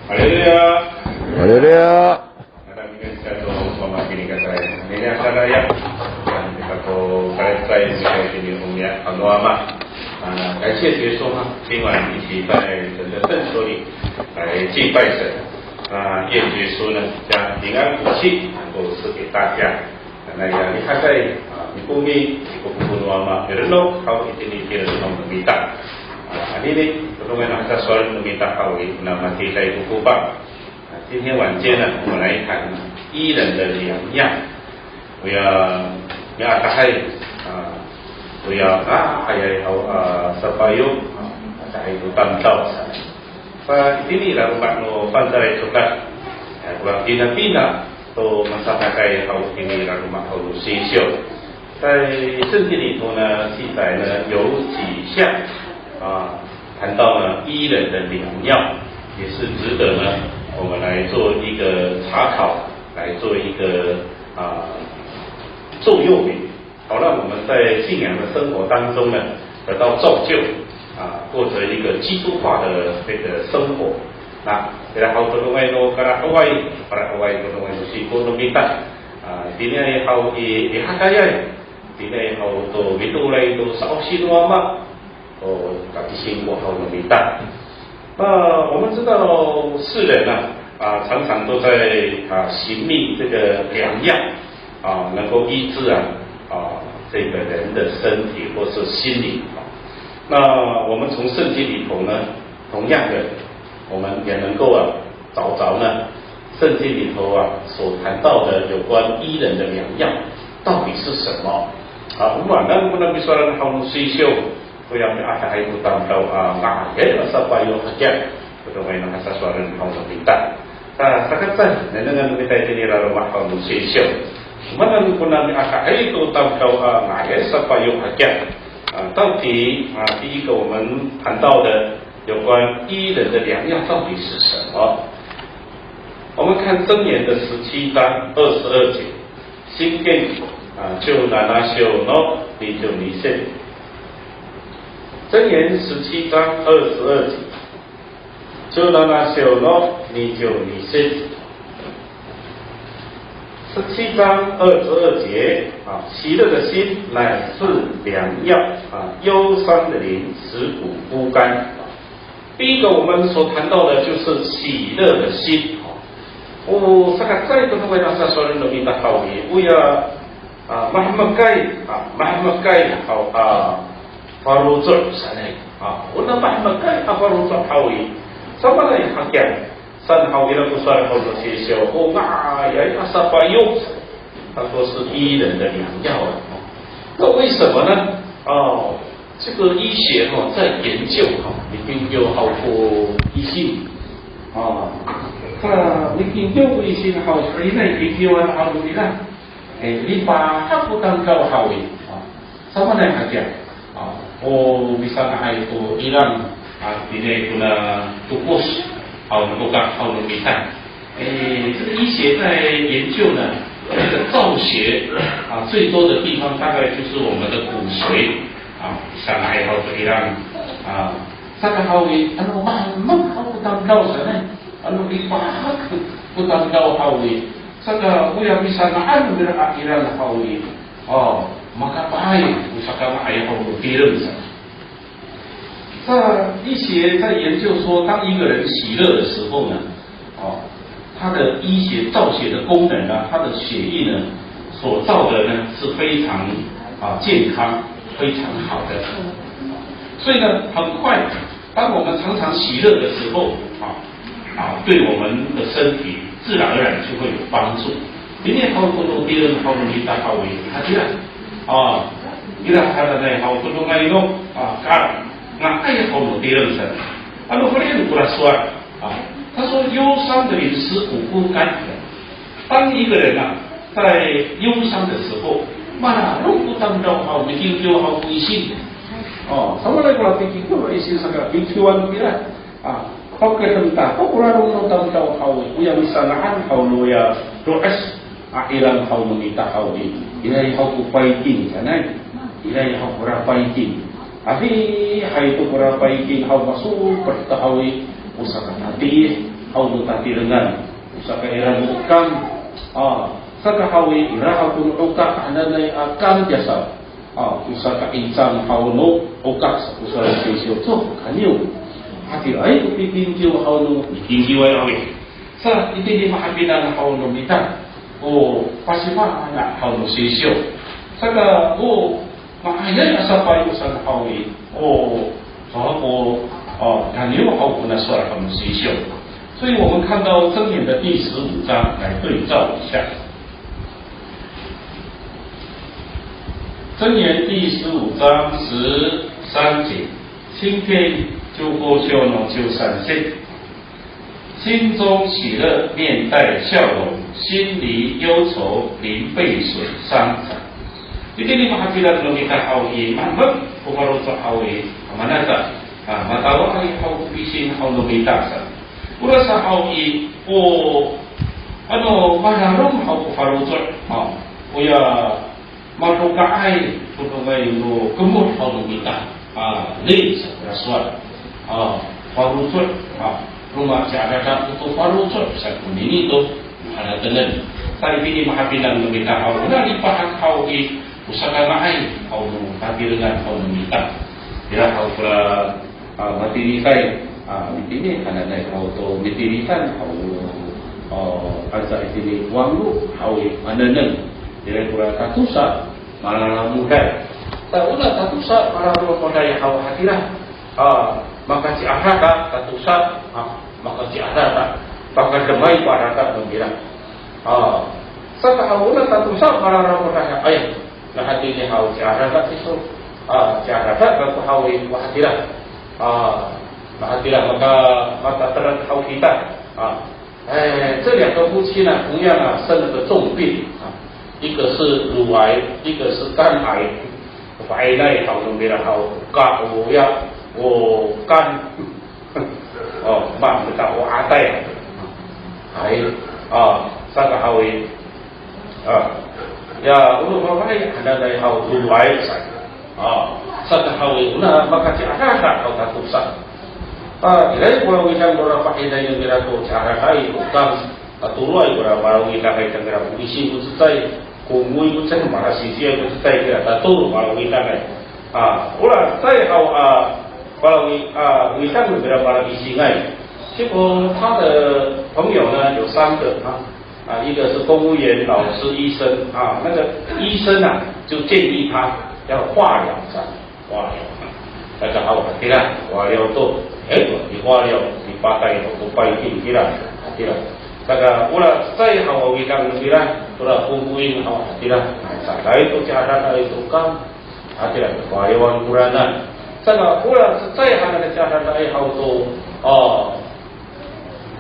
Haleluya. Haleluya. Ada mungkin satu sama kini kata ini adalah ya. Kita ko kaya ini umnya anuama. 感谢耶稣哈，今晚一起在神的圣所里来敬拜神。愿耶稣呢将平安福气能够赐给大家。那呀，你看在你后面一个部落嘛，有人咯，好一点点的那种米大。ini nih, bagaimana kita soal meminta kawin nama kita itu kubang. 今天晚间呢，我们来谈医人的两样。我要打开我要还要supaya ada itu tantau. Ini lah rumah no pantai juga. Kalau pindah-pindah, to masyarakat hal ini lah rumah hal sisyo. 在圣经里头呢，记载呢有几项谈到呢医人的良药，也是值得呢我们来做一个查考，来做一个座右铭，好让我们在信仰的生活当中呢得到造就过着一个基督化的这个生活。那大家好，多位都para away都是不能明白今天好也哈家呀，今天好都维度来都少些多嘛。感心我好能明白。我们知道世人常常都在寻觅这个良药能够医治这个人的身体或是心理。那我们从圣经里头呢，同样的，我们也能够找着呢圣经里头所谈到的有关医人的良药到底是什么我们必须要好追求。我要ada itu tahu ngahir supaya kerja bagaimana sesuatu yang harus kita. Sekarang dengan kita ini lalu makan manusia. Mana pun kami ada itu tahu ngahir supaya kerja. 到底第一个我们谈到的有关医人的良药到底是什么？我们看箴言的17章22节，新建就拿修喏，你就离线。箴言17章22节，就让他修了，你就离心。17章22节喜乐的心乃是良药忧伤的灵使骨枯干。第一个我们所谈到的就是喜乐的心。sangat saya ketemu rasa soal lebih tahu ya, mahmakai faruzul sanai una mahmakai faruzul hawi sama lah yang hakian san hawi了不算或者学校ya asapa用他说是医人的良药那为什么呢这个医学在研究已经有好多医性你研究医性好你那研究好你看你把它不当高好sama lah yang hakian misalnya itu Iran ini guna tukus能够看这个医学在研究呢这个造血最多的地方大概就是我们的骨髓像来好的Iran saka hawi mamam hawi tangkau sana dipahak ku tangkau hawi saka kuya bisa naan Iran hawi maka baik usahakan ayah Allah diren saja。医学在研究说，当一个人喜乐的时候呢，他的医学造血的功能他的血液呢所造的呢是非常健康、非常好的。所以呢，很快，当我们常常喜乐的时候对我们的身体自然而然就会有帮助。今天好多都别人好容易打好为他这样。ila hada dai hau tu ngai no kar na ai hau no diren san alo kalian kurasuar 他说忧伤的灵使骨枯干。当一个人在忧伤的时候如果当到好已经就好微信sama lagi kalau tinggi tu isi sangat bijuan bila kau ketentang kau kurang no tau hau yang misalnya hau no ya doas akhiran hau meminta hau ilai hau kupaikin sana ilai hau kurapaikin tapi hai tu kurapaikin hau masuk bertahawi usaha nanti hauno tatirengan usaka iran ukam saka hawi iraha kun ukak ananai akam jasa usaka insang hauno ukak usara sesio to kanyo hati ai ku pitinju hauno pitinju ai awi sa itini mahabinan hauno mita pasima na hauno sesio saka makanya asapa usan hawi kanyo好不能说他们谁秀，所以我们看到箴言的第15章来对照一下。箴言第15章13节，今天就过去了就闪现，心中喜乐面带笑容，心里忧愁临被水伤残。Jadi ni mahapila kalau kita hawi, mahmud kumaru tu hawi, mana tak? Matawa ay hau pisin hau lumitasan. Ura sa hau maharong hau kufaruzot. Uya maruka ay may kumut hau lumita. Lis raswat. Faruzot. Rumah siarada itu faruzot. Sa kunini itu ada tenan. Tadi ini mahapilang lumita hau. Una lipahan hau usaka maay hau tabirengan hau lumita. Dia hau pula matinikai ini karena naik auto matinikan asa ini wangu hawi mananen jadi kurang tatusa malah mudah tak ulah tatusa malah mudah yang hawa hatilah maka si ahaka tatusa maka si ahaka maka demai pada gembira saka hawa tatusa malah mudah yang ayah nah hati ini hawa si ahaka sisu si ahaka kalau hawi hatilah hatilah maka terhau kita 这两个夫妻呢，同样生了个重病一个是乳癌，一个是肝癌。癌内好中别人好肝，我肝慢不到我阿呆癌三个好为ya ulun mamai ada dari hau ruai saka hawi una maka ci arata kau tatusa ilai pulau kita berapa ida yang kira tu cara kai utang atulai berapa kita kai tenggeram isi utai kumui utai mara sisi utai kira tatur kalau kita kai ulah saya hau kalau kita berapa isi ngai 结果他的朋友呢有3个一个是公务员、老师、医生那个医生就建议他要化疗大家好，对啦，化疗做，你化疗，你把带都不一定对啦，大家我啦再好我给他们对啦，做了公务员对啦，来都加上来都刚，对啦，化疗完不然呢，这个我啦再好那个加上来好做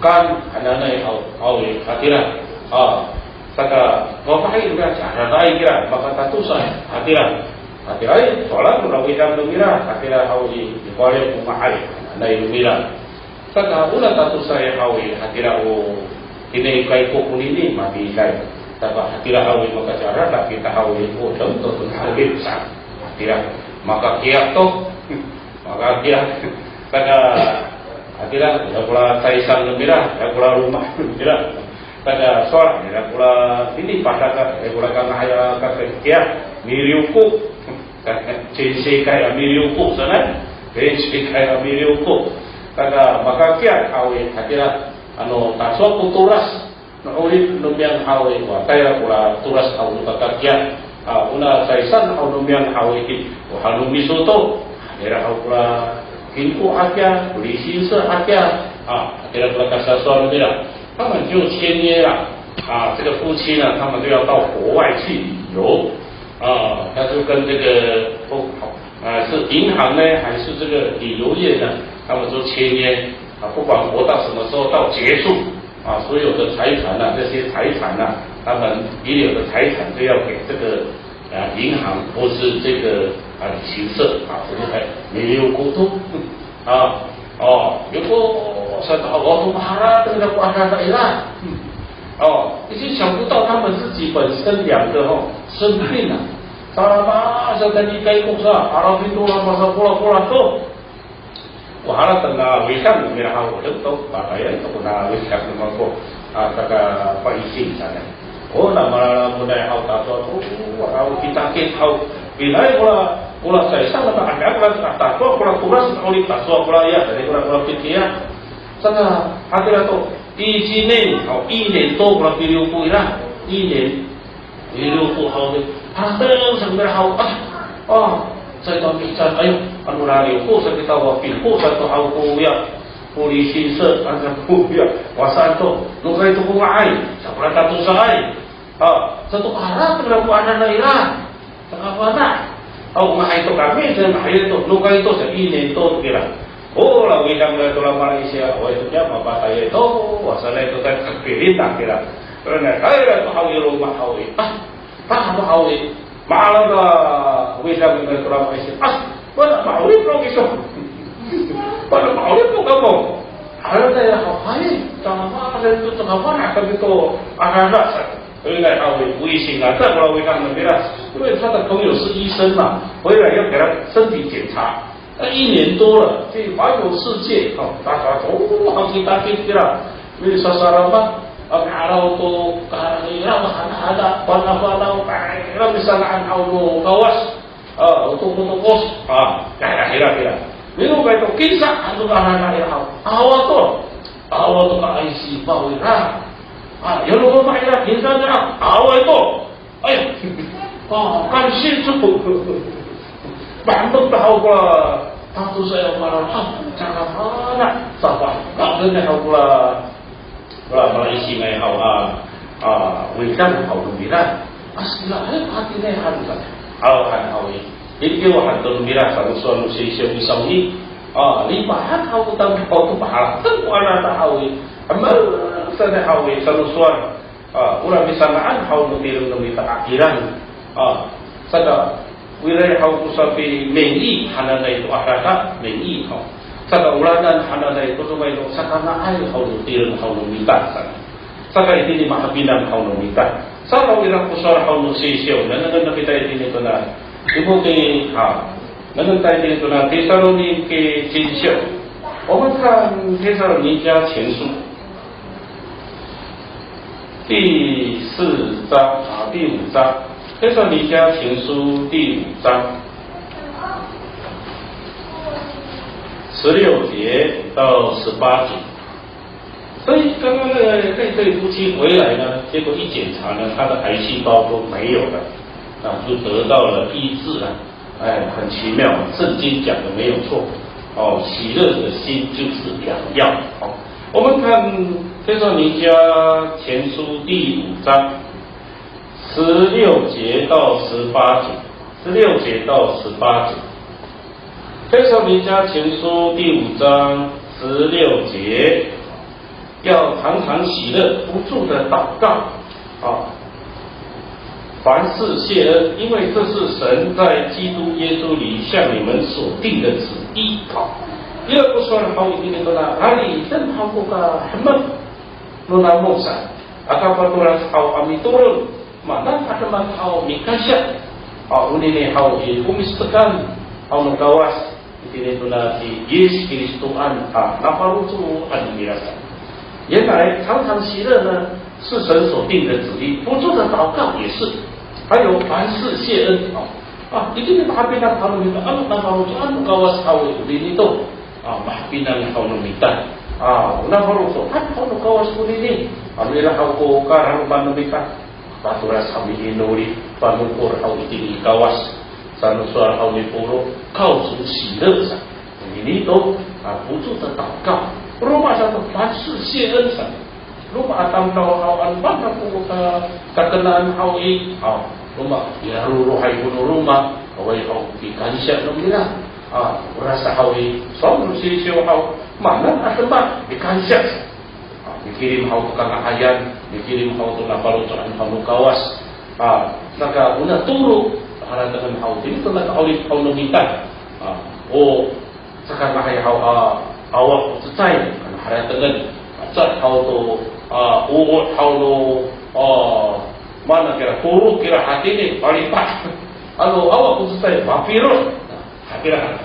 肝可能呢好对啦saka bapak itu kan cara lain kira maka tatusan hatilah soalan udah kita mira hatilah hawi di bawah rumah air nai mira saka udah tatus saya hawi hatilah ini kai kokun ini mati kai tapi hatilah hawi maka cara tak kita hawi contoh hawi besar hatilah maka kiat toh maka kiat saka hatilah udah pula saisang mira udah pula rumah mira pada soal ni pula ini pada pula kan ayah kata kia miriuku cece kaya miriuku sana cece kaya miriuku pada maka kia awe hatilah taswa kuturas nulit nubiang awe kaya pula turas awe kata kia una saisan awe nubiang awe ki halu misoto era pula kinku akia polisi se akia kira pula kasasuan dia 他们就签约了这个夫妻呢，他们就要到国外去旅游他就跟这个是银行呢，还是这个旅游业呢，他们就签约不管活到什么时候到结束所有的财产这些财产他们遗留的财产都要给这个银行或是这个旅行社这个没有沟通有个。 Allah Maha dengan kuasa Thailand已经想不到他们自己本身2个生病了，salah masa tadi kai kuksa Arabin tu lah masa pola tu wahala tengah wisam merah hau untuk pakaian untuk na wisam mako taka paising sana. Oh nama budaya hau tato hau kita hau bilai pula saya sama tak ada pula tato pula kuras oli tato pula ya dari pula pikiran sana akhirnya tu di sini hau ini tu pula video pula ini video pula hau ni ada sambil hau saya tahu bicara ayo anu rari ko sa kita wakil ko sa to hau ko ya polisi se asa ko ya wasanto no kay to ko ay sa pala tato sa ay sa to harap na ko ana na ira sa kawana mahay to kami sa mahay to no kay to sa ine to kira la widang na to la Malaysia o ito niya mapatay ito wasala ito tayo kakpilita kira pero na kaya to hau yung mahawi mahawi maalam na wisam ng Tulang Malaysia. Wala maulip lo iso. Wala maulip lo kamu. Ada saya hai, sama ada itu tengah akan itu anak sa. 回来他会微信啊，再过来会让人给他，因为他的朋友是医生嘛，回来要给他身体检查。1年多了，去环游世界，大家好几大给了，你说啥了吗？kalau tu kalau ada pada kalau misalnya auto kawas untuk kos kira minum itu kisah untuk anak-anak awal tu kan isi bawira yang lu macam kisahnya awal itu ayo kan situ bantu tahu pula tahu saya marah cara mana sabar tak boleh tahu pula Malaysia ngai hau witan hau lumira asla hati ngai hantan hau ini dia wahan tu lumira satu suami sisyo misawi limpahan hau tam hau tu pahala tu ana tak hau amal sana hau satu suami ulah misalaan hau nutil lumita akhiran sada wilayah hau tu sampai mengi hanana itu akhirat mengi hau saka ulanan hanada itu supaya sakana ai hau nutil hau numita saka ini mahabinan hau numita saka ira kusar hau nusisyo nan kita ini to na ibu ke nan tai ini to na Tesalonike ke jinsyo 我们看帖撒罗尼迦前书第4章第5章帖撒罗尼迦前书第5章16节到18节，所以刚刚那对夫妻回来呢，结果一检查呢，他的癌细胞都没有了，就得到了医治了，很奇妙，圣经讲的没有错，喜乐的心就是良药。我们看帖撒罗尼迦前书第5章16节到18节，16节到18节。帖撒罗尼迦前书第5章16节，要常常喜乐，不住的祷告，凡事谢恩，因为这是神在基督耶稣里向你们所定的旨意。第二个说了好一点的啦，哪里正好个hamad nuna Musa, akapatulas hau kami turun, mana ada man hau mikasya, ini hau kumistakan, hau nagawas. Ini tuna si Yesus Kristus naparutu admirasa。原来常常喜乐呢，是神所定的旨意，不住的祷告也是，还有凡事谢恩ini mahapinan kalau minta naparutu nagawas hau ini tu mahapinan kalau minta naparutu kalau nagawas ini amira hau ko karang manumita paturas kami inuri panukur hau ini gawas。三说好你不如靠主喜乐上，你都不住的祷告。Rumah satu凡事谢恩上，rumah atam tahu hau anban aku kekenaan hau rumah ya ruhai bunuh rumah, awai hau dikansya nomira, rasa hau soal sisio hau mana atemba dikansya, dikirim hau tukang ahayan, dikirim hau tukang palucan hau kawas, naga una turu. Ada dengan hau ini tu nak oleh hau nomita, sekarang hai hau awak sesuai, ada dengan cat hau tu, hau tu mana kira puru kira hati ni paling pas, awak sesuai, virus, kira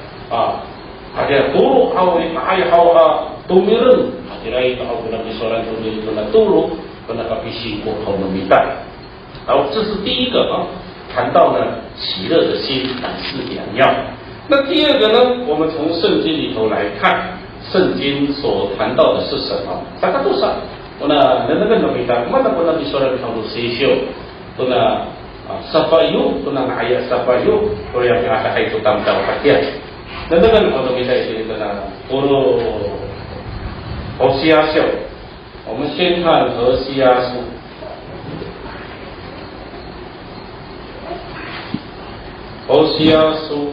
ada turu hawi mahai hawa tumirun akhirnya itu aku nabi solat tumirun kena turu kena kapisi过后的米蛋。好，这是第一个啊，谈到呢喜乐的心乃是良药。那第二个呢，我们从圣经里头来看，圣经所谈到的是什么？大家都说，我呢能米蛋，mana pun nabi solat kalau sesio，我呢safayu，我呢ayat safayu，我yang ada itu tampil hatian。Nandagan kalau kita ini kena guru Hosea书，我们先看何西阿书。何西阿书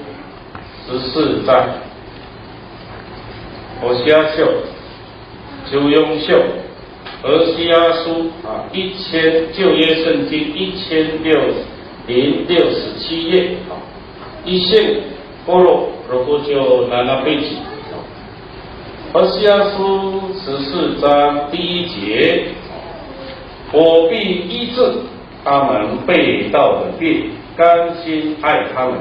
14章，何西阿书旧约书，何西阿书啊旧约圣经1667页啊，一线波罗。如果就拿那背景，何西阿书14章第1节，我必医治他们被盗的病，甘心爱他们，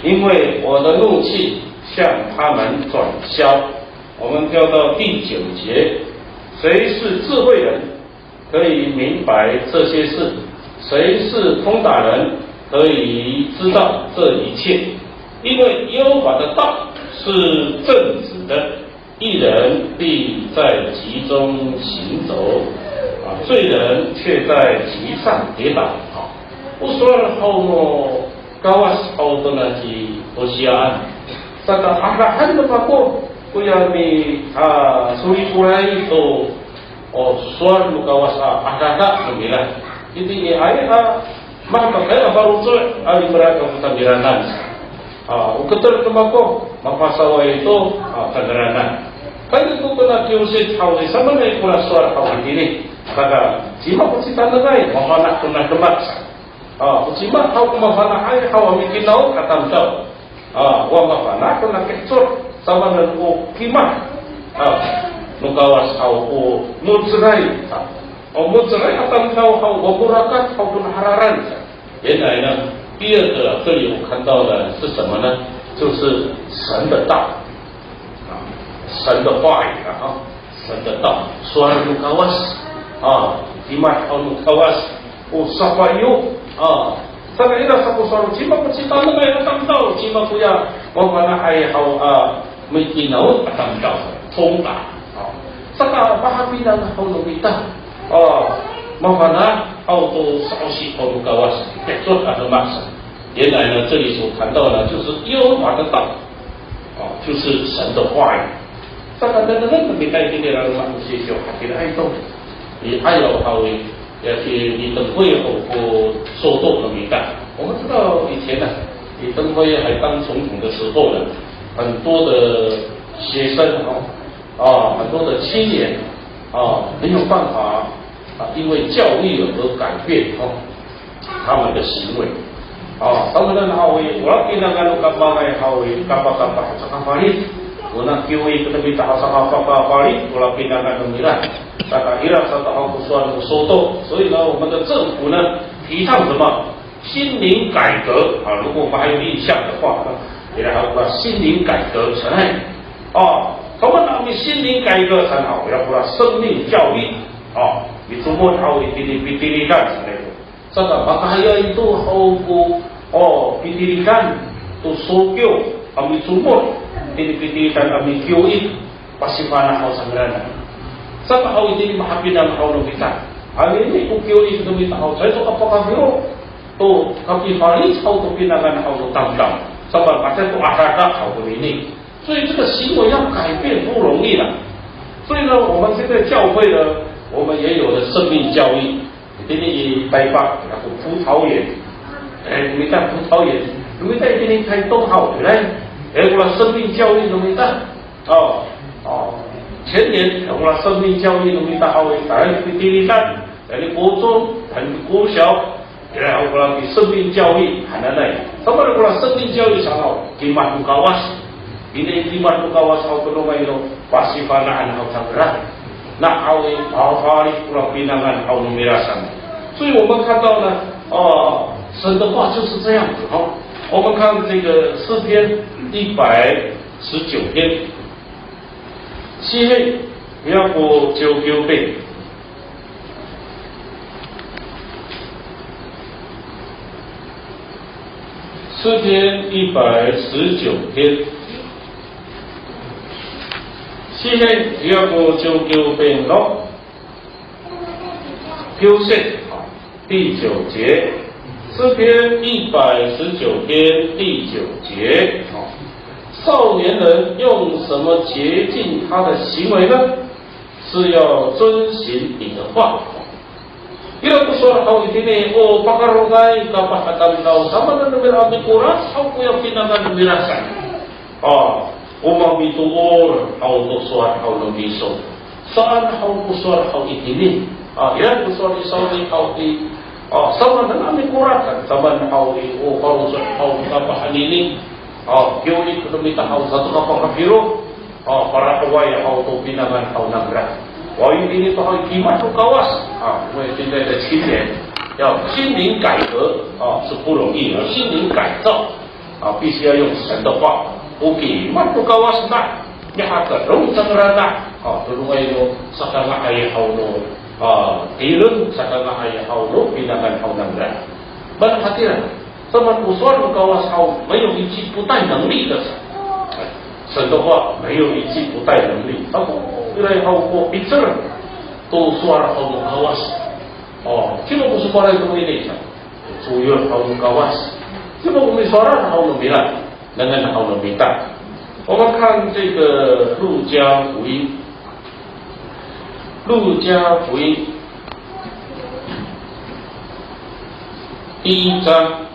因为我的怒气向他们转消。我们跳到第9节，谁是智慧人，可以明白这些事？谁是通达人，可以知道这一切？因为耶和华的道是正直的，义人必在其中行走，罪人却在其上跌倒。不说了后么，gawas auto nanti osiaan. Saka arahan na pa ko, kuya mi suri kulay to suar mo gawas arada lumila. Hindi ay makapagay baru to ay mereka kutambiranan. Uketer kemako mapasawa itu kegeranan. Kan itu kena kiusit hawi sama nih kula suara hawi ini. Kata cima kucitan lagi, mahana kena demak. Cima hau mahana ai hawa mikin nau katam tau. Wa mahana kena kecur sama dengan kimah. Nukawas hau muzrai. Muzrai katam tau hau goburakat hau pun hararan. Ini 第二个，这里我看到的是什么呢？就是神的道神的话语神的道。Suara lukawas imat lukawas usafayu Sabi ina sa kusaro cima ko cita na may atang tao cima ko ya wag mana ay hau may tinaw atang tao tongka saka bahabi na hau lumita mahana auto sausi好lukawas tekot ada maksa。原来呢，这里所谈到的就是耶和华的道，就是神的话语。这个没带进来了嘛，是就还给他爱动，你爱有好为，也是你等会有受动的没带。我们知道以前呢，李登辉还当总统的时候呢，很多的学生很多的青年没有办法因为教育而改变他们的行为。Tamunan hawi, wala kinagano kapangay hawi, kapakapah sa kapalit. Unang kiwi katabi taha sa kapalit, wala kinagano nila. Sa kahirap sa taong kusuan musoto. 所以呢，我们的政府呢，提倡什么？心灵改革如果我们还有印象的话呢，也来好心灵改革成爱他们那边心灵改革很好，要不然生命教育你周末hawi dili-dili kan sana itu. Saka makahaya itu hauku pitirikan tu sokyo kami sumur pitirikan kami kioi pasifana hau sangrana. Saka hau ini mahapina hau kita. Hari ini ku kioi sudah minta hau saya tu apakah biro tu kami faris hau tu pinakan hau tu tamtam. Sebab macam tu akada hau ini. 所以这个行为要改变不容易了。所以呢，我们现在教会呢，我们也有了生命教育。今天以台北那个葡萄园，你看葡萄园，你在今天开东好来，我们生命教育你看，前年我们生命教育你看好，在第一站，在国中，在国小，然后我们生命教育很难来，他们我们生命教育上好，今晚不高啊，今天今晚不高啊，好不容易咯，把西方那好长个。那好的好法律不让别人看好没拉上，所以我们看到呢，神的话就是这样子我们看这个诗篇139 19天，西黑不要过99遍。诗篇119篇，西黑不要过99遍咯。표세第9节，诗篇119篇第9节。少年人用什么洁净他的行为呢？是要遵行你的话。Ila kusur kau ini pakarongai kapahatan kau sama dengan ambil kuras aku yang pinakan birasan. Umam itu kau kusur kau lebiso. Saan kau kusur kau ini. Ila kusur di saudi kau di sama dengan ambil kuras sama kau di kau kusur kau kapahan ini. Kau ini kita kau satu kapal biru. Para kawai kau tu pinakan kau nagrat. 我一定都会提满出高啊！因为现在的青年要心灵改革是不容易的，心灵改造必须要用神的话，不给满出高啊是那，一下子容生人呐就是为了撒旦那也好咯敌人撒旦那也好咯，比那个好能人，不能他敌人，这么不说的高啊好，没有一句不带能力的神的话没有一句不带能力，Ilai kau bicara tu suara kau kawas. Cuma kau suara itu ini saja. Suyur kau kawas. Cuma kau suara kau bilang dengan kau minta. 我们看这个路加福音，路加福音第1章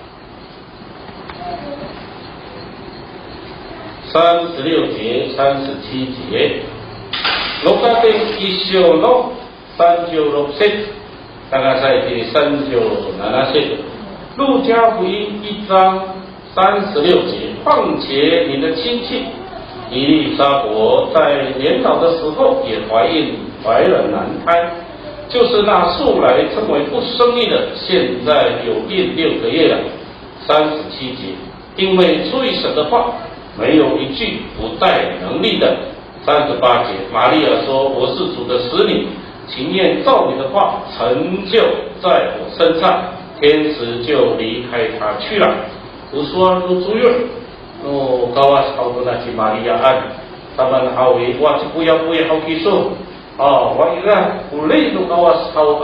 36节、37节。Lokating isyo no Sanjo Lopset大概在第39节，路加福音1章36节。况且你的亲戚以利沙伯在年老的时候也怀了男胎，就是那素来称为不生育的，现在有孕6个月了。37节，因为出于神的话，没有一句不带能力的。38节，玛利亚说：“我是主的使女，情愿照你的话成就在我身上。”天使就离开他去了。我说：“如主约，kawas kau tu nasi Mariaan, taman hawi, wah puya hau kisu, wah ira boleh tu kawas kau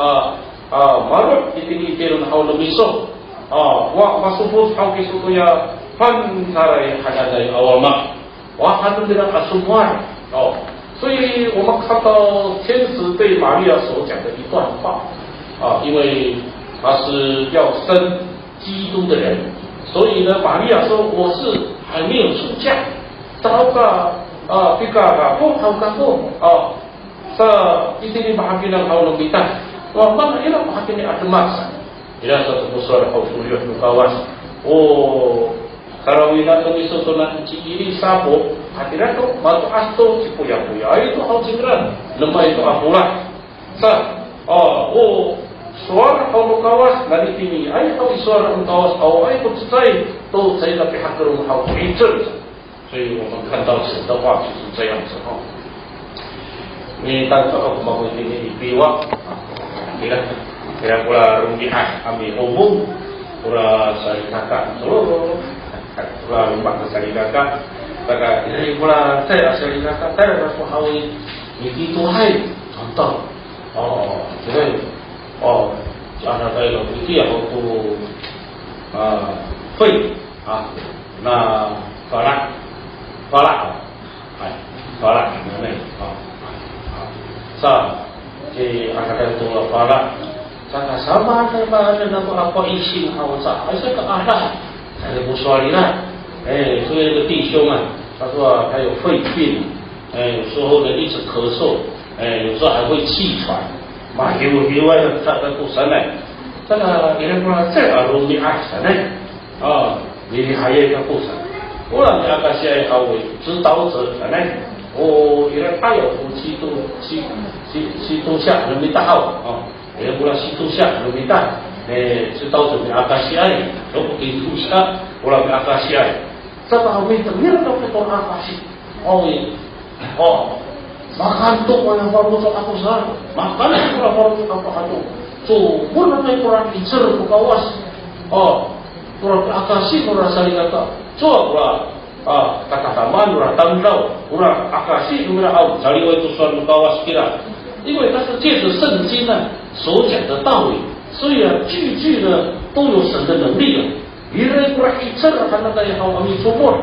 marut ini tirun hau lemiso, wah masuk hau kisu tu ya pancarai hanya dari awal mak, wah hanu tidak asumwan。”所以我们看到天使对玛利亚所讲的一段话因为他是要生基督的人，所以呢，玛利亚说我是还没有出嫁，找个这个不好干过一定把他让好了没带，mana ialah把他ada masa，ia satu musuh kau suruh kawas Karawina kami sosonan ciri sabo hatiran tu batu asto cipuya-puya itu hau cingran lemah itu apulah suara kau kawas dari sini ai kau suara kawas kau ai percaya tu saya lebih hak rumah hau bicara， 所以我们看到神的话就是这样子你当作aku mau ini dibiwa kira pula rugian kami umum pula saya kata seluruh pula rumah saya kata kata ini pula saya kata saya rasa hawi itu hai contoh jadi cara saya itu ya waktu费那法拉那jadi akan tunggu法拉Kata sama dengan apa isi hausa，还是个阿拉，才不说你啦。所以那个弟兄他说他有肺病，有时候呢一直咳嗽，有时候还会气喘，有外的他不神来，这个你说这个容易爱神来，你还有一个不神，我让你那个些好为指导者来，原来他有基督下人民大号pula situ siap lebih tak setahu tu akasi ai, kalau begitu siap pula akasi ai. Sebab kami terlihat dapat orang akasi, makantuk yang baru aku sah, makan yang baru aku. So, mula may kurang itser ko kawas. Kurang akasi kurang saling kata. So, kata-taman kurang tandau, kurang akasi kurang au, saling itu suatu kawas kira. 因为它是借着圣经呢所讲的道理，所以句句呢都有神的能力了。原来kurang itser kan ada yang kami support.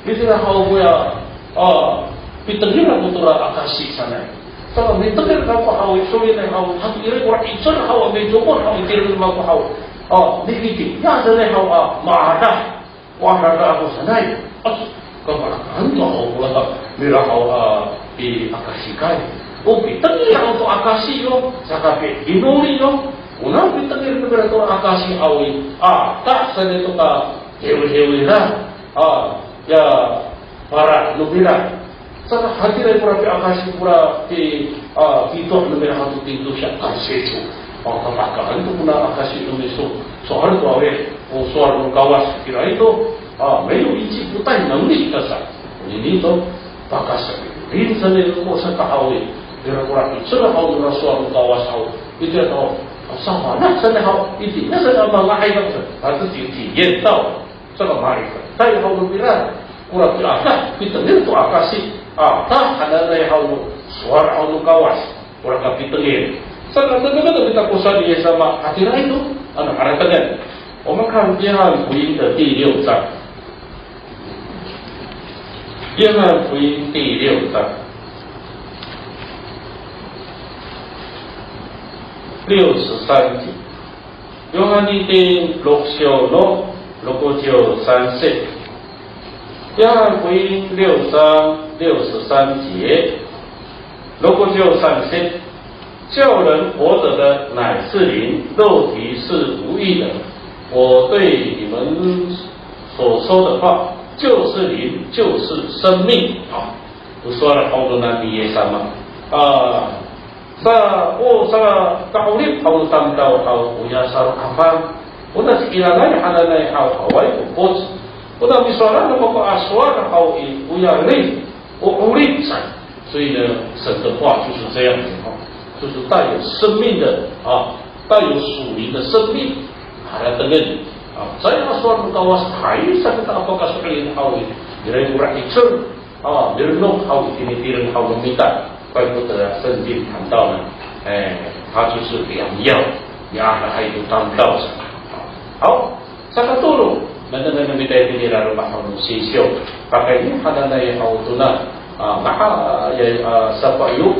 Itu hal buaya. Pitengin aku tu akasi sana. Kalau mitengin aku hal itu ni hal hati ini kurang itser hal kami support hal itu ni aku hal. Dikit. Ya sana hal mahal. Wah aku sana. Kemudian tu hal mira hal di akasi kai. Pitengin aku akasi yo, sakape inuri yo. Unang pitengin tu akasi awi. Tak sana tu hewe lah. Ya para lumira. Sana hati dari pura akasi pura itu lumira hatu pintu siap kasih tu. Katakan itu puna akasi lumira soal tu awe soal kawas kira itu melu isi putai nangli kasar. Ini tu bakas. Ini sana itu kosa kahawi. Kira-kira itu lah kau soal kawas kau. Itu tahu sama nak sana kau itu. Nak sana mengakai kau. Hatu tiada tahu. Sana mari. Tapi kau lumira. Kurang biasa, kita ni tu akasi. Tak ada yang suara hau kawas. Kurang kita ni. Sekarang kita pusat dia sama hati lain tu. Anak artinya, kita看约翰福音的第6章。约翰福音第6章63节。约翰的第6章の63節。约翰福音6章63节，63节，叫人活着的乃是灵，肉体是无益的。我对你们所说的话，就是灵，就是生命。都说了好多那毕业生嘛。sa kaulit au tamdau au uyasar afan. Una ilalay halalay au hawai upos. Una misora na mako aswar au uyalay ulit san. 所以呢，神的话就是这样子就是带有生命的带有属灵的生命ada dengan saya masuk ke kawas hai sa kita apa kasukin hau dire kurang itu merenung hau ini direng hau meminta 怪不得圣经谈到呢它就是良药呀还有当道什么好saka tulu nanda minta ini lalu mahal sisyo pakai ini ada nai hau tuna maka siapa yuk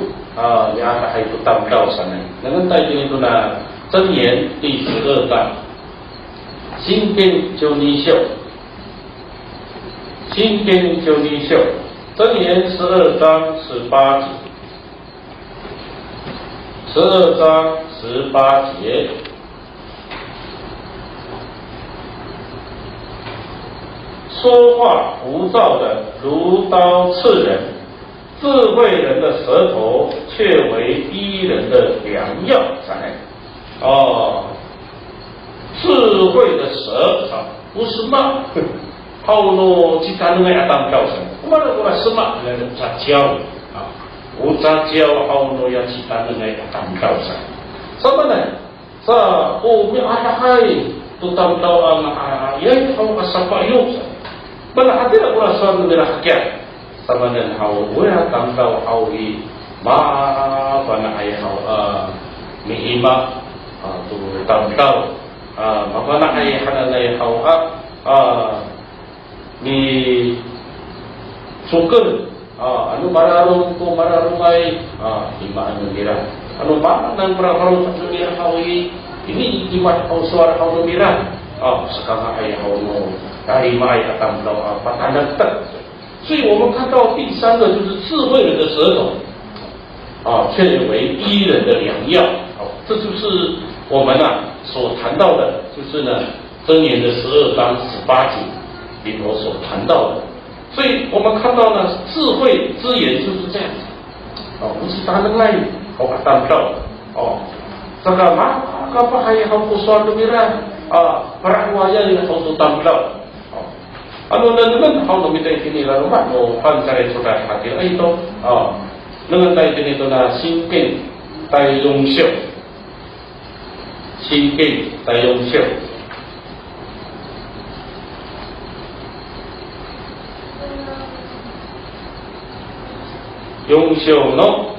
ya还有当道什么能带进itu na 箴言第12章新编九尼秀新编九尼秀箴言12章18节12章18节说话浮躁的如刀刺人智慧人的舌头却为医人的良药智慧的舌不是骂好多其他人来当教程我们过来是骂来杂交无杂交好多要其他人来当教程什么呢mi ada hai tu tahu ya tahu asapa yuk bala hati nak pula suara merah hakiat sama dengan hau buaya tahu hau i ma bana ai hau mihima tu tahu maka nak ai halalai hau ni sukun anu mararung ko mararumay lima anu mira anu mana nang mararung sa mira hau ini lima hau suara hau mira sekarang ai hau no dari mai akan tahu apa tanda tak 所以我们看到第三个就是智慧人的舌头却为医人的良药这就是我们所谈到的就是呢箴言的12章18节里头所谈到的所以我们看到呢智慧之言就是这样子不是单人来好把当到这个嘛apa hay hau kusuan lumira para waya ni hau tu tam lao Dengan hal lumita ini lalu no pan cari sudah hadir itu dengan tadi itu na sinping tai yong xiu sinping tai yong xiu yong xiu no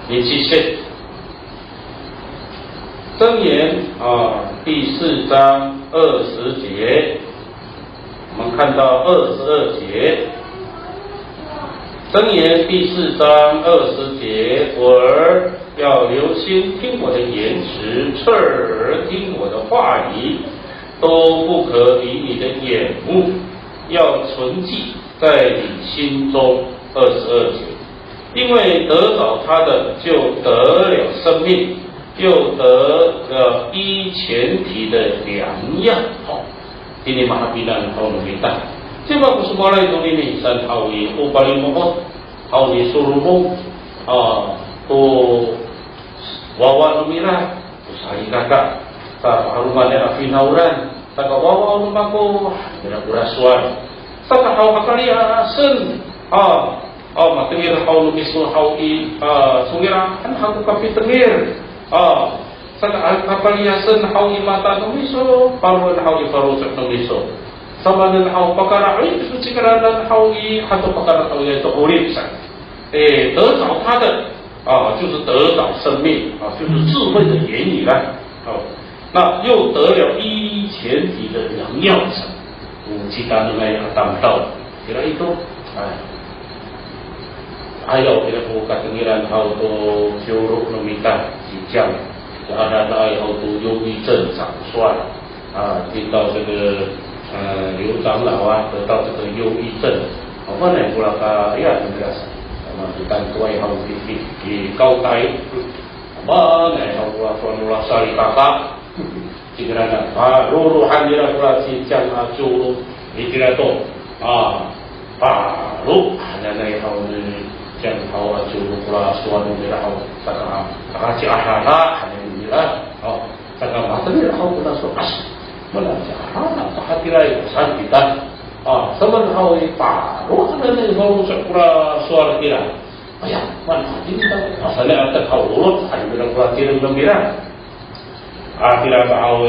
你去写箴言第4章20节，我们看到22节。箴言第4章20节，我儿要留心听我的言辞，侧耳听我的话语，都不可离你的眼目，要存记在你心中。22节，因为得着他的就得了生命，又得了依前提的良药。ini mahapilan kaum kita. Coba aku sekolah itu ini san hawi upali mo hawi surumo tu wawa numira usai kaka ta harumane afinauran ta wawa numako pura suan ta hau akalia sen matengir hau numisu hawi sungira kan haku kapi tengir Saka kapaliasan hawi mata numiso, paruan hawi parusak numiso. Sama dengan hawi pakara itu cikaranan hawi atau pakara hawi itu urip san. 得着他的就是得着生命就是智慧的言语了。那又得了依前提的良药san。kita nilai atam tau. Kira itu. Ayo kita buka tengiran hawi tu juruk numita jijang. ada auto 忧郁症长衰听到这个刘长老得到这个忧郁症，我呢不拉卡呀，你知道啥？我们干多以后di高台，我呢我说我沙里卡卡，这个呢ruruhan dia pula si jang juru istilah tu baru ada naik hau ni jang hau juru pula suatu dia hau tak si ahara saka mata ni hau pula so mana ahara tak hati lagi san kita sebenarnya hau ni baru ada naik hau pula suara dia ayah mana hati ni asalnya ada hau urut ada bilang pula kirim gembira akhirnya tahu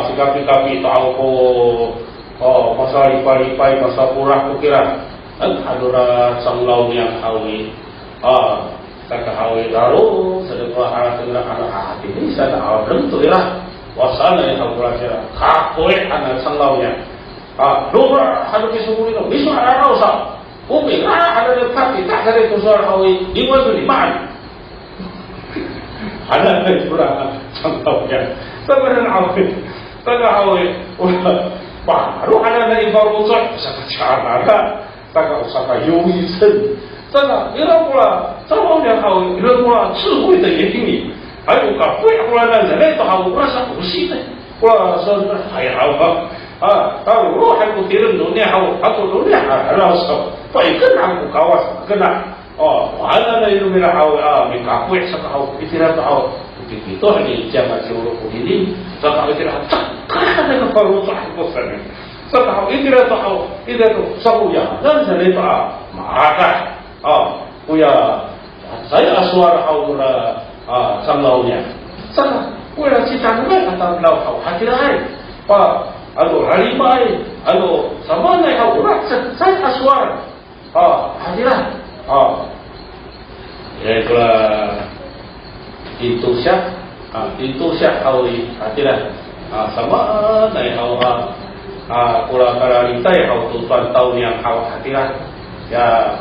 si kapi tahu masa lipai masa purah kukira adura sanglau yang hawi saka hawi lalu sedekah anak hati ini sana awam tu lah wasana yang hawi kira kakoi anak sanglaunya lupa hadu kisumuri no bisu ada rasa bumi ada dekat tak ada kusar hawi lima tu lima ada kurang sanglaunya sebenarnya hawi baru ada dari baru saka cara saka usaka 忧郁症真的原来pula sama yang hawi原来pula 智慧的言语还有个不要pula人类都hawi rasa usi deh pula sebenarnya hai hawa kalau lu hai ku tiru dunia hawi aku dunia ada usah baik kena aku kawas kena mana dari dunia hawi mika ku saka hawi istirahat hawi itu hanya jangan jauh ini saka istirahat kan ada perlu tak bosan saka istirahat hawi itu sabuya dan saya itu maka punya saya suara hawi sanglaunya saka punya cita ngai atau lau hawi hati lain alo halimai alo sama nai hawi saya suara hati lain itulah pintu syak hawi hatilah sama nai hawa pula kala litai hawa tuan tahun yang hawa hatilah ya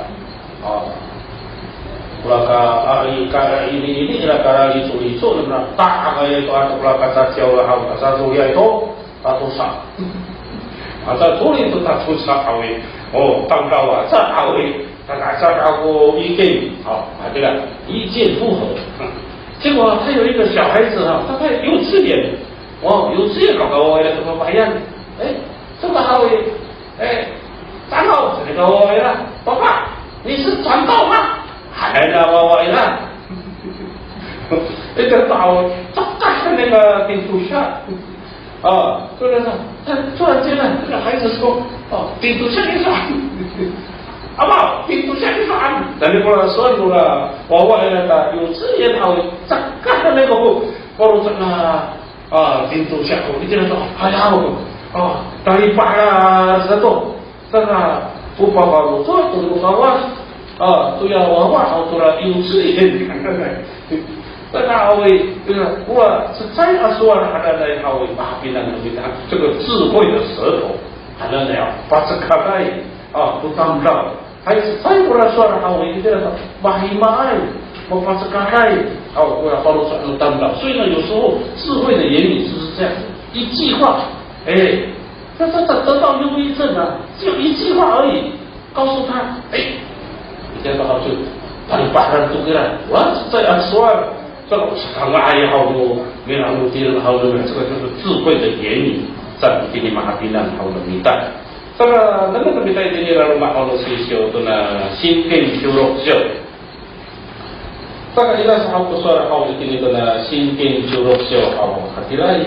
pula ka ini ila kala lisu na tak kaya itu atau pula kata siau hawa kata suya itu tatusa asa suri itu tatusa hawi tangkawa sa hawi tak aku 意见hatilah 意见不合结果他有一个小孩子大概幼稚园幼稚园搞我了怎么发现这个好长老这个我了爸爸你是传道吗还的我了这个道这在那个顶头下就是突然间呢，这个孩子说：“哦，顶住下一转，阿爸，顶住下一转。”但你过来说住了，我来了，有资源好，这干的那个不，我说顶住下，我一听说，哎呀，dari para satu, sana upah tu kawan, tu yang awak tu lah insiden kan? Karena awak saya asuhan ada dari awak bahagian kita, 这个智慧的舌头，ada dari pas sekarang, tu tambah, hay saya asuhan awak itu adalah bahimai, pas sekarang,我kalau soal tambah， 所以呢，有时候智慧的言语就是这样，一句话，这得到忧郁症啊，只有一句话而已，告诉他，你这个好就把你把人都给了，我是这样说的，这个很爱好多，没让路敌人好多，这个就是智慧的言语，在给你马比南好的米蛋，这个那个米蛋今天来马好的学修的呢，心病修肉秀，这个一个是好不说的好的今天的呢，心病修肉秀好，还起来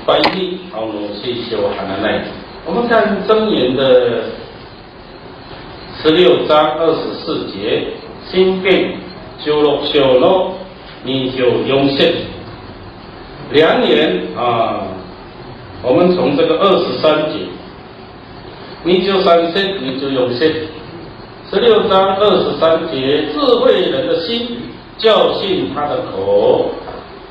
翻译好罗西修汉的内，我们看箴言的16章24节，心病修罗修罗，你就用心。良言我们从这个23节，你就三心，你就用心。16章23节，智慧人的心教训他的口，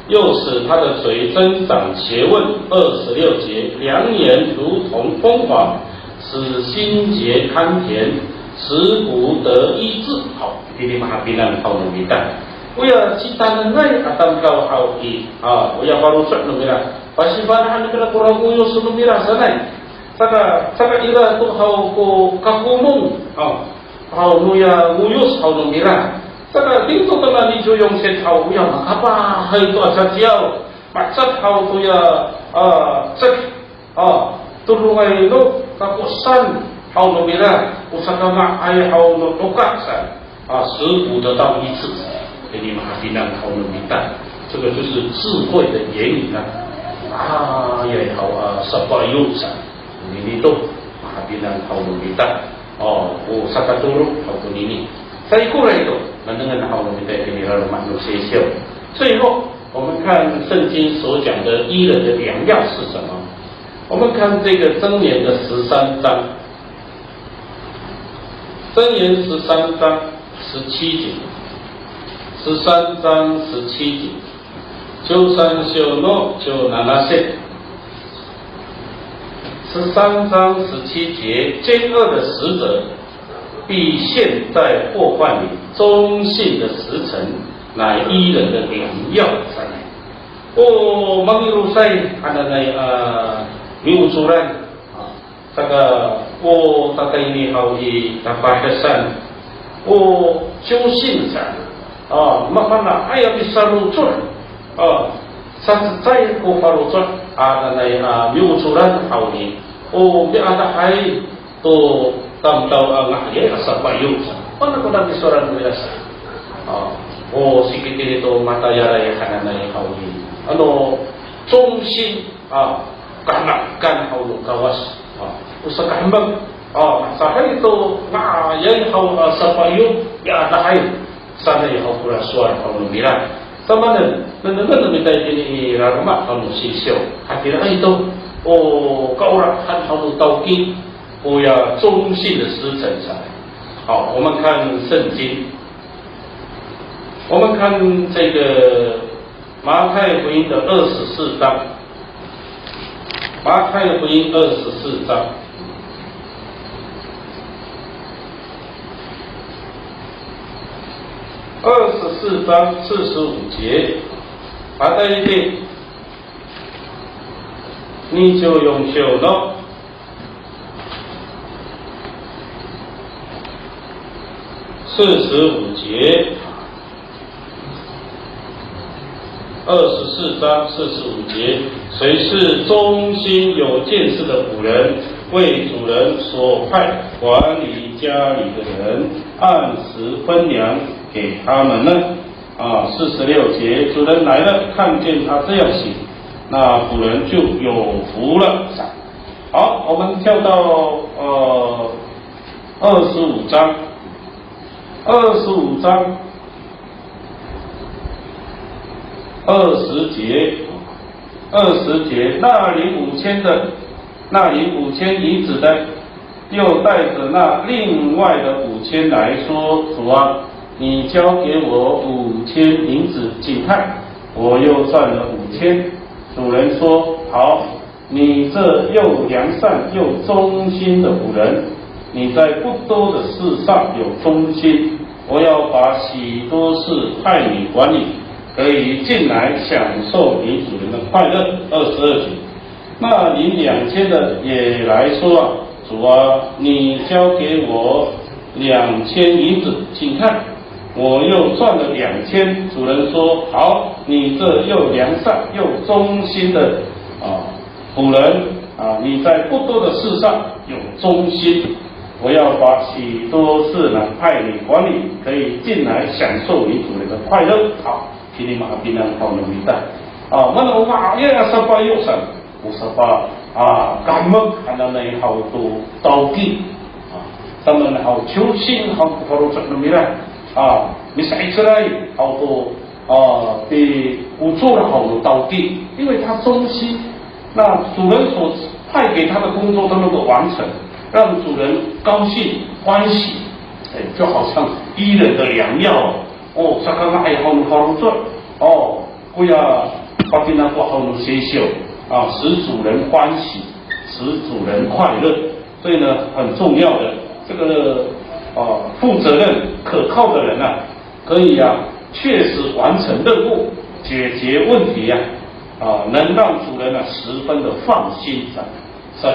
又使他的嘴增长学问。26节，良言如同蜂房，使心结甘甜，使骨得医治。好，ini mahabinan kau numitan. Uya cita nangai atam kau hau uya baru suat numira. Pasti banahan numira kurang uyo sunumira sanai. Saka ira tu hau ko kakumung. Hau nuya uyus hau numira. Saka dito telah dijuyong set hau uya makapa hai tu asat siau. Maksat hau tu ya cek turungai lu kakusan hau numira. Usakama ai hau nukaksan. 使骨得到医治，给你们还比那好能明白，这个就是智慧的言语呢。也好18优善，你都还比那好能明白。我萨卡多鲁好多你，在过来的，能好能明白给你让人满足些秀。最后，我们看圣经所讲的医人的良药是什么？我们看这个箴言的13章，箴言13章。17节，13章17节，就三修诺就拿那些。13章17节，奸恶的使者必陷在祸患里，忠信的时辰乃医人的良药在。马米鲁塞ada minggu suran，这个大概你好以8%。修信上慢慢的ya bisa luncur saya luncur ada miucuran hauni di ada hai to tamtau ngahye asa payu mana kuna bisoran biasa sikit itu mata yara ya kana hauni忠心ganakkan haulu kawas usaha hambang sahay itu yan hau sapayu ya tahay sana ya hau pura suar hau lumira sama nan minta ini rarma hau sisyo hakira itu kau rakan hau tauki ya 忠信的时辰上来。好，我们看圣经，我们看这个马太福音的24章，马太福音24章。24章45节，把这一点，你就用手了。45节，24章45节，谁是忠心有见识的仆人，为主人所派管理家里的人，按时分粮给他们呢？46节，主人来了，看见他这样行，那古人就有福了。好，我们跳到25章，25章20节，20节，那领5000银子的，又带着那另外的5000来说，主啊，你交给我5000银子请看，我又赚了5000。主人说，好，你这又良善又忠心的仆人，你在不多的事上有忠心，我要把许多事派你管理，可以进来享受你主人的快乐。22节，那领2000的也来说啊，主啊，你交给我2000银子，请看，我又赚了2000。主人说，好，你这又良善又忠心的仆人啊，你在不多的事上有忠心，我要把许多事呢派你管理，可以进来享受你主人的快乐。好，今天马宾安好能明白啊，我们话也要十八有神，58感恩看到那好多道具啊，咱们好求心好不好做能明白啊，你晒出来好多比我做了好多道具，因为他忠心。那主人所派给他的工作都能够完成，让主人高兴欢喜，就好像医人的良药这个爱好能好做不要把给那不好能歇休使主人欢喜，使主人快乐。所以呢，很重要的这个负责任可靠的人可以确实完成任务，解决问题能让主人十分的放心所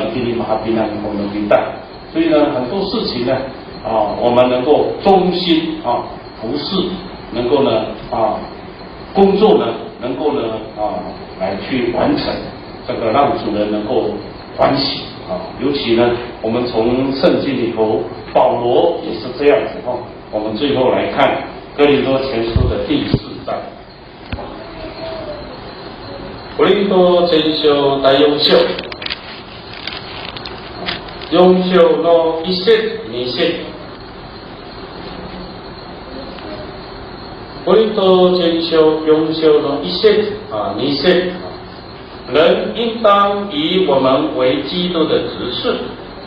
以呢，很多事情呢我们能够忠心服侍，能够呢工作呢能够呢来去完成，这个让主人能够欢喜尤其呢，我们从圣经里头，保罗也是这样子我们最后来看哥林多前书的第4章。哥林多前书第4章4章の1節2節。哥林多前书4章の1節2節。人应当以我们为基督的执事，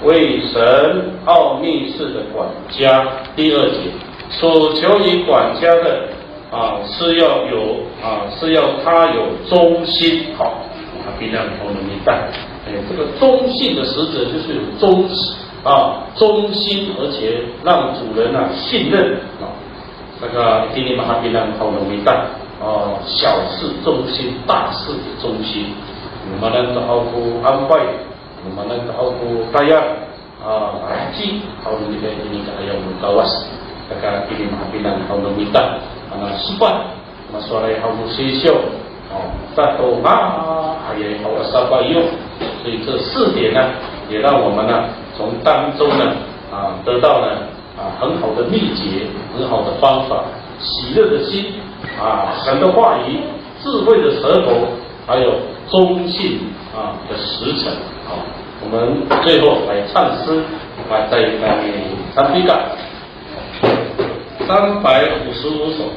为神奥秘事的管家。第2节，所求于管家的是要他有忠心。好，比较同的明白。这个忠信的使者就是有忠心，而且让主人信任这个今天把它比较同的明白。小事忠心，大事也忠心。我们能好好安排，我们能好好tayar haji tahun ini kaya mutawas kaka ini mahapilan tahun minta subat masalah tahun sisyo satu还好asaba有，所以这4点呢，也让我们从当中呢得到了很好的秘诀，很好的方法，喜乐的心神的话语，智慧的舌头，还有忠信的实诚。好，我们最后来唱诗，再355首。